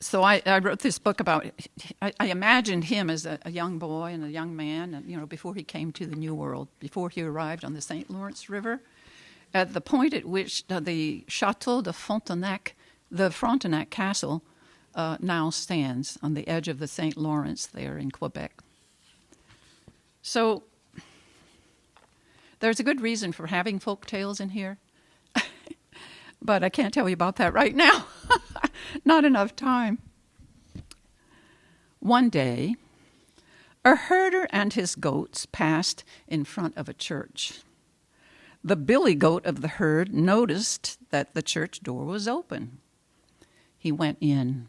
So I wrote this book about, I imagined him as a young boy and a young man, and, before he came to the New World, before he arrived on the St. Lawrence River, at the point at which the Château de Frontenac, the Frontenac Castle, now stands on the edge of the St. Lawrence there in Quebec. So there's a good reason for having folk tales in here, but I can't tell you about that right now. Not enough time. One day, a herder and his goats passed in front of a church. The billy goat of the herd noticed that the church door was open. He went in.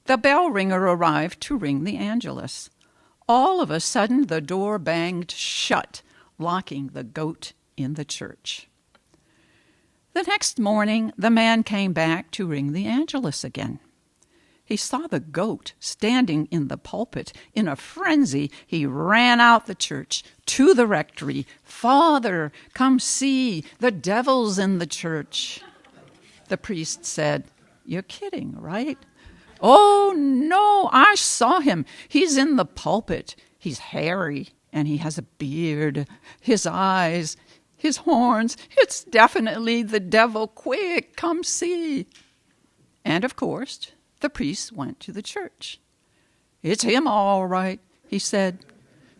The bell ringer arrived to ring the Angelus. All of a sudden, the door banged shut, locking the goat in the church. The next morning, the man came back to ring the Angelus again. He saw the goat standing in the pulpit. In a frenzy, he ran out the church to the rectory. "Father, come see, the devil's in the church." The priest said, "You're kidding, right?" "Oh, no, I saw him. He's in the pulpit. He's hairy, and he has a beard. His eyes, his horns, it's definitely the devil. Quick, come see." And, of course, the priest went to the church. "It's him all right," he said.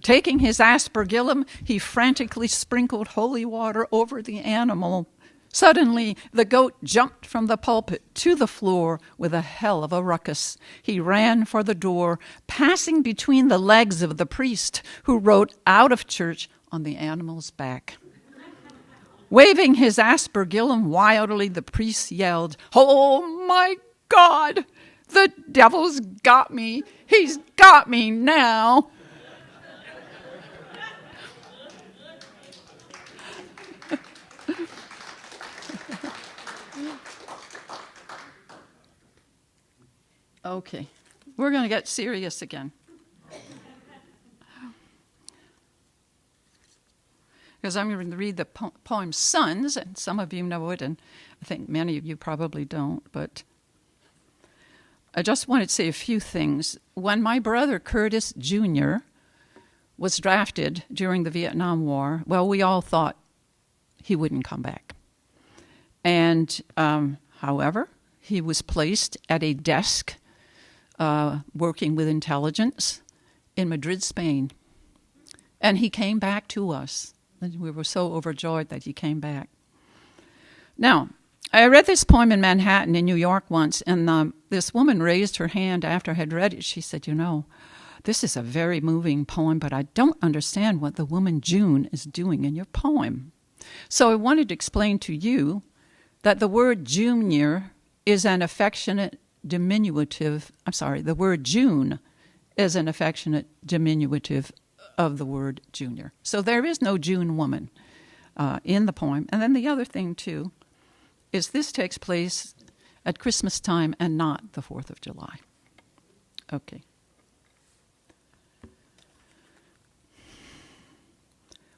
Taking his aspergillum, he frantically sprinkled holy water over the animal. Suddenly, the goat jumped from the pulpit to the floor with a hell of a ruckus. He ran for the door, passing between the legs of the priest, who rode out of church on the animal's back. Waving his aspergillum wildly, the priest yelled, "Oh, my God! The devil's got me! He's got me now!" Okay, we're going to get serious again. Because I'm going to read the poem Sons, and some of you know it, and I think many of you probably don't, but I just wanted to say a few things. When my brother Curtis Jr. was drafted during the Vietnam War, well, we all thought he wouldn't come back. And, however, he was placed at a desk working with intelligence in Madrid, Spain. And he came back to us. And we were so overjoyed that he came back. Now, I read this poem in Manhattan in New York once, and this woman raised her hand after I had read it. She said, "This is a very moving poem, but I don't understand what the woman June is doing in your poem." So I wanted to explain to you that the word junior is an affectionate the word June is an affectionate diminutive of the word junior. So there is no June woman in the poem. And then the other thing, too, is this takes place at Christmas time and not the 4th of July. Okay.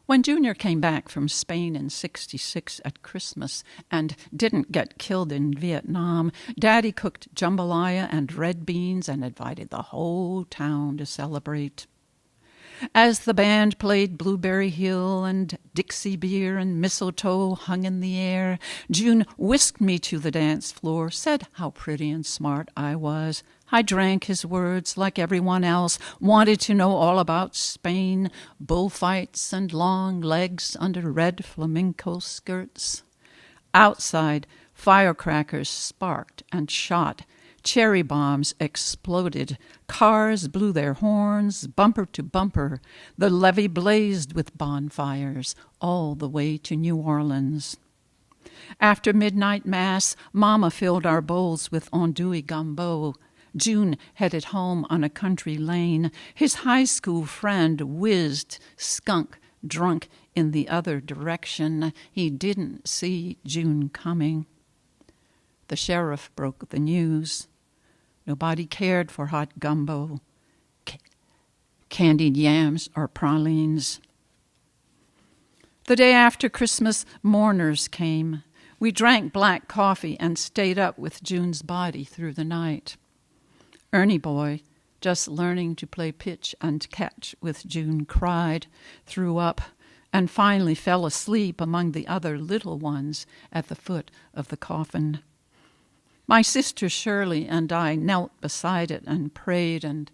When Junior came back from Spain in '66 at Christmas and didn't get killed in Vietnam, Daddy cooked jambalaya and red beans and invited the whole town to celebrate. As the band played Blueberry Hill and Dixie Beer and mistletoe hung in the air, June whisked me to the dance floor, said how pretty and smart I was. I drank his words like everyone else, wanted to know all about Spain, bullfights and long legs under red flamenco skirts. Outside, firecrackers sparked and shot. Cherry bombs exploded. Cars blew their horns, bumper to bumper. The levee blazed with bonfires all the way to New Orleans. After midnight mass, Mama filled our bowls with andouille gumbo. June headed home on a country lane. His high school friend whizzed, skunk, drunk in the other direction. He didn't see June coming. The sheriff broke the news. Nobody cared for hot gumbo, candied yams, or pralines. The day after Christmas, mourners came. We drank black coffee and stayed up with June's body through the night. Ernie boy, just learning to play pitch and catch with June, cried, threw up, and finally fell asleep among the other little ones at the foot of the coffin. My sister Shirley and I knelt beside it and prayed and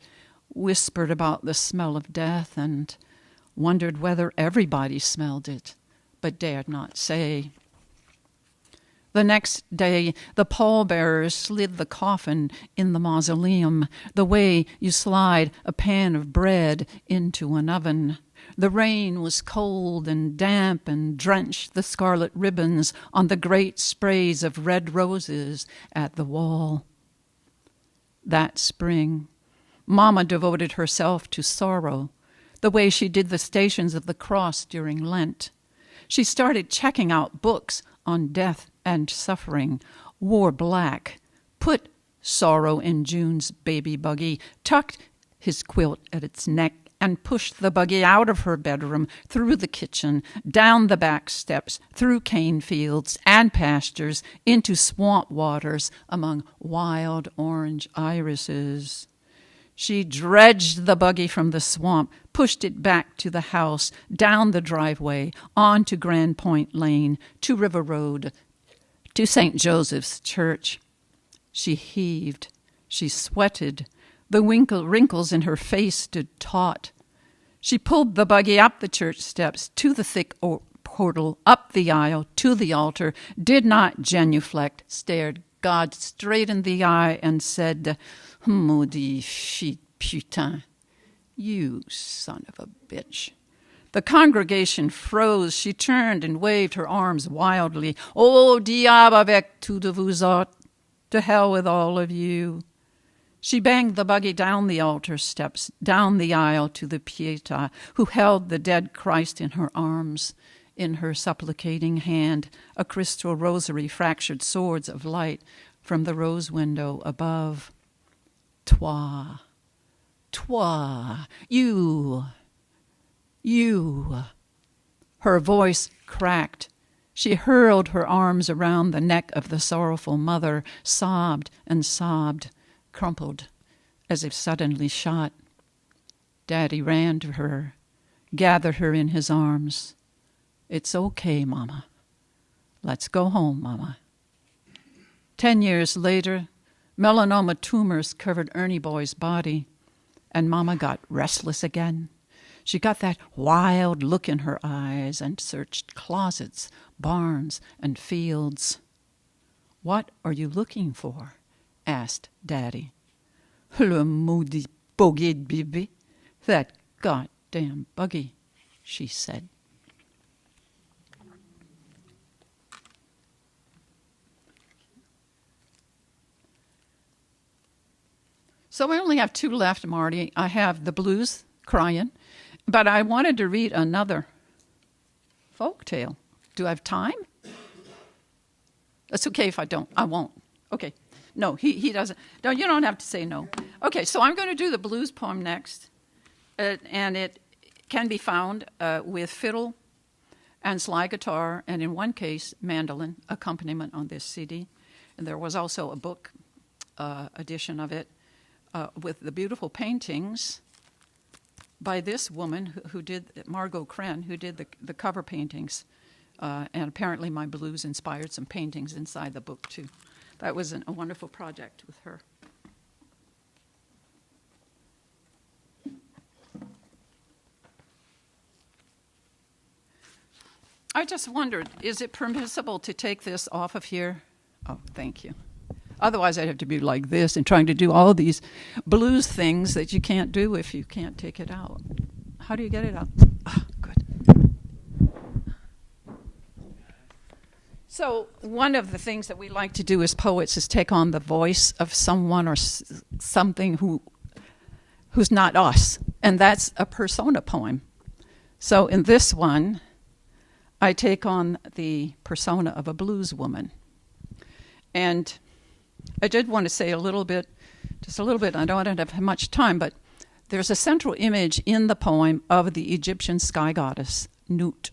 whispered about the smell of death and wondered whether everybody smelled it, but dared not say. The next day, the pallbearers slid the coffin in the mausoleum, the way you slide a pan of bread into an oven. The rain was cold and damp and drenched the scarlet ribbons on the great sprays of red roses at the wall. That spring, Mama devoted herself to sorrow, the way she did the Stations of the Cross during Lent. She started checking out books on death and suffering, wore black, put sorrow in June's baby buggy, tucked his quilt at its neck, and pushed the buggy out of her bedroom, through the kitchen, down the back steps, through cane fields and pastures, into swamp waters among wild orange irises. She dredged the buggy from the swamp, pushed it back to the house, down the driveway, on to Grand Point Lane, to River Road, to St. Joseph's Church. She heaved. She sweated. The wrinkles in her face stood taut. She pulled the buggy up the church steps, to the thick portal, up the aisle, to the altar, did not genuflect, stared God straight in the eye, and said, "Maudit fils putain, you son of a bitch." The congregation froze. She turned and waved her arms wildly. "Au diable avec tout de vous autres, to hell with all of you." She banged the buggy down the altar steps, down the aisle to the Pietà, who held the dead Christ in her arms. In her supplicating hand, a crystal rosary fractured swords of light from the rose window above. Toi, you. Her voice cracked. She hurled her arms around the neck of the sorrowful mother, sobbed and sobbed, crumpled as if suddenly shot. Daddy ran to her, gathered her in his arms. "It's okay, Mama. Let's go home, Mama." 10 years later, melanoma tumors covered Ernie boy's body, and Mama got restless again. She got that wild look in her eyes and searched closets, barns, and fields. "What are you looking for?" asked Daddy. "Le maudit buggy de bébé, that goddamn buggy," she said. So I only have two left, Marty. I have The Blues Crying, but I wanted to read another folk tale. Do I have time? It's okay if I don't. I won't. Okay. No, he doesn't. No, you don't have to say no. Okay, so I'm going to do the blues poem next, and it can be found with fiddle and slide guitar, and in one case, mandolin accompaniment on this CD. And there was also a book edition of it with the beautiful paintings by this woman who did, Margot Kren, who did the cover paintings. And apparently my blues inspired some paintings inside the book, too. That was a wonderful project with her. I just wondered, is it permissible to take this off of here? Oh, thank you. Otherwise, I'd have to be like this and trying to do all these blues things that you can't do if you can't take it out. How do you get it out? Oh, good. So one of the things that we like to do as poets is take on the voice of someone or something who's not us, and that's a persona poem. So in this one, I take on the persona of a blues woman. And I did want to say just a little bit, I don't have much time, but there's a central image in the poem of the Egyptian sky goddess, Nut.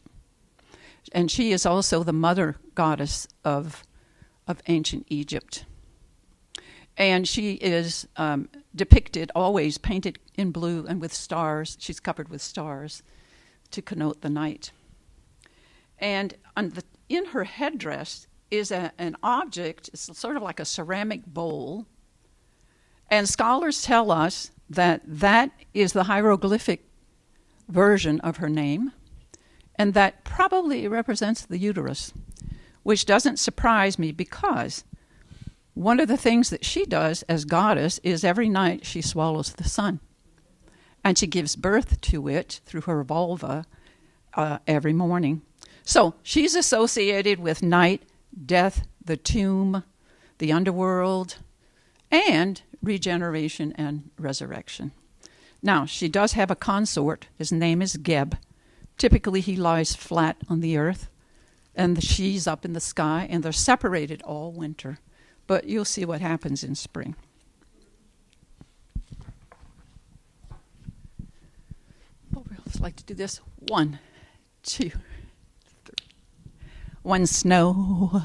And she is also the mother goddess of ancient Egypt. And she is depicted, always painted in blue and with stars. She's covered with stars to connote the night. And in her headdress is an object, it's sort of like a ceramic bowl. And scholars tell us that is the hieroglyphic version of her name. And that probably represents the uterus, which doesn't surprise me because one of the things that she does as goddess is every night she swallows the sun. And she gives birth to it through her vulva every morning. So she's associated with night, death, the tomb, the underworld, and regeneration and resurrection. Now, she does have a consort. His name is Geb. Typically, he lies flat on the earth, and she's up in the sky, and they're separated all winter. But you'll see what happens in spring. Oh, we always like to do this. 1, 2, 3. When snow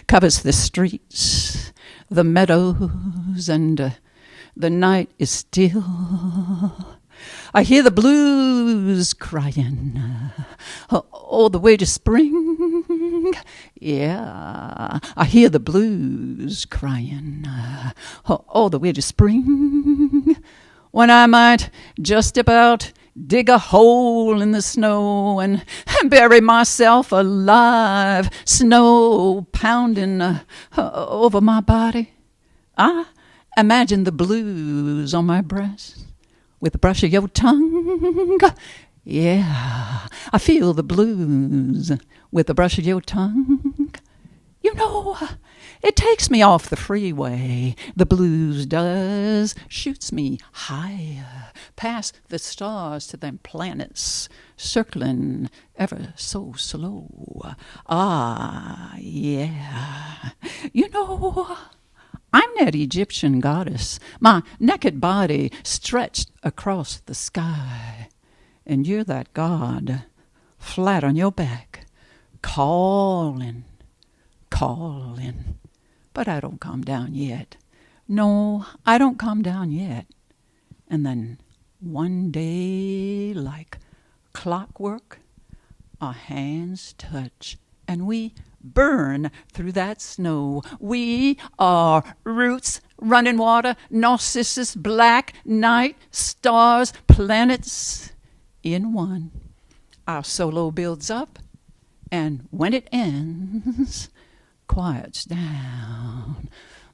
covers the streets, the meadows, and the night is still, I hear the blues crying all the way to spring. Yeah, I hear the blues crying all the way to spring. When I might just about dig a hole in the snow and bury myself alive, snow pounding over my body. I imagine the blues on my breast with the brush of your tongue. Yeah, I feel the blues with the brush of your tongue. You know, it takes me off the freeway, the blues does, shoots me higher, past the stars to them planets, circling ever so slow. Ah, yeah, you know, I'm that Egyptian goddess, my naked body stretched across the sky, and you're that god, flat on your back, calling. But I don't calm down yet. No, I don't calm down yet. And then one day, like clockwork, our hands touch and we burn through that snow. We are roots, running water, narcissus, black night, stars, planets in one. Our solo builds up, and when it ends, quiets down.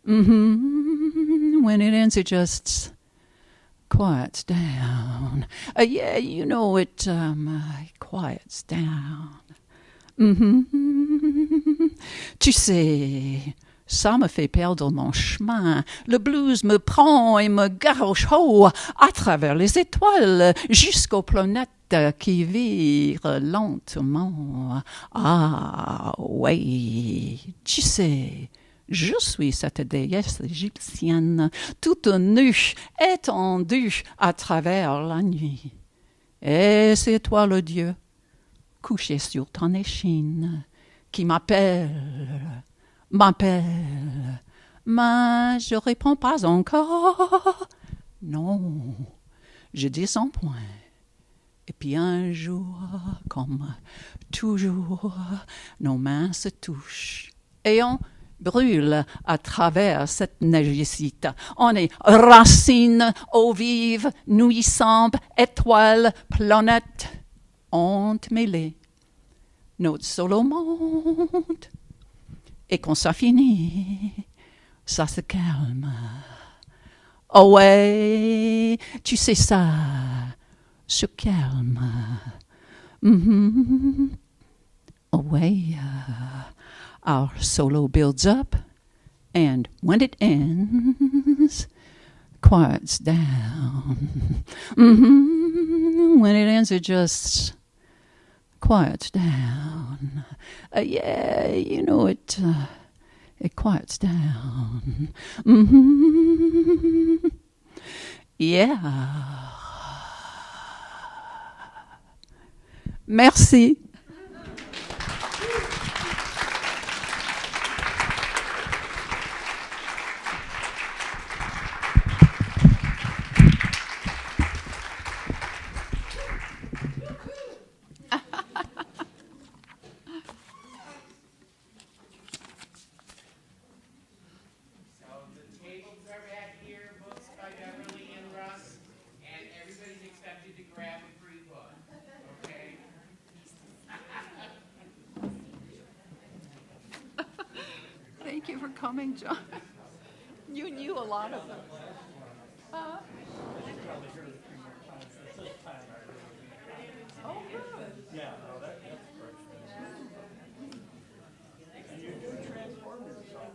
When it ends, it just quiets down. Yeah, you know, it quiets down. Tu sais, Ça me fait perdre mon chemin. Le blues me prend et me gauche haut à travers les étoiles jusqu'aux planètes qui virent lentement. Ah oui, tu sais, je suis cette déesse égyptienne, toute nue, étendue à travers la nuit. Et c'est toi le Dieu, couché sur ton échine, qui m'appelle, mais je réponds pas encore. Non, je descends point. Et puis un jour, comme toujours, nos mains se touchent et on brûle à travers cette neigicite. On est racines, eau vive, nuissantes, étoiles, planètes, ondes mêlées. Notre solo monte. Et quand ça finit, ça se calme. Oh ouais, tu sais ça, se calme. Mm-hmm. Oh ouais, our solo builds up, and when it ends, quiets down. Mm-hmm. When it ends, it just quiets down. Yeah, you know it quiets down. Mm-hmm. Yeah. Merci. Thank you for coming, John. You knew a lot of them.